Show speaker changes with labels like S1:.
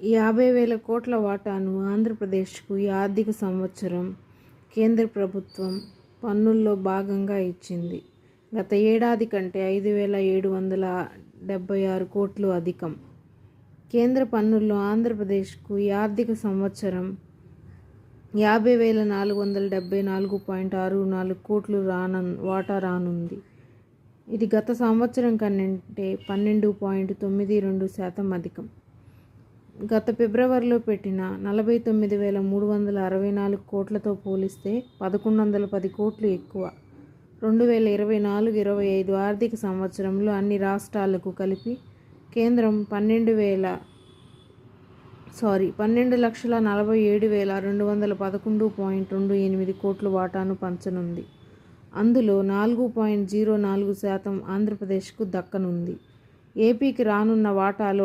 S1: 50,000 కోట్ల వాటాను ఆంధ్రప్రదేశ్కు ఈ ఆర్థిక సంవత్సరం కేంద్ర ప్రభుత్వం పన్నుల్లో భాగంగా ఇచ్చింది. గత ఏడాది కంటే 5,776 కోట్లు అధికం. కేంద్ర పన్నుల్లో ఆంధ్రప్రదేశ్కు ఈ ఆర్థిక సంవత్సరం 50,474.64 కోట్లు వాటా రానుంది. ఇది గత సంవత్సరం కంటే 12.92% అధికం. గత ఫిబ్రవరిలో పెట్టిన 49,364 కోట్లతో పోలిస్తే 1,110 కోట్లు ఎక్కువ. 2024-25 ఆర్థిక సంవత్సరంలో అన్ని రాష్ట్రాలకు కలిపి కేంద్రం 12,47,211.28 కోట్ల వాటాను పంచనుంది. అందులో 4.04% ఆంధ్రప్రదేశ్కు దక్కనుంది. ఏపీకి రానున్న వాటాలో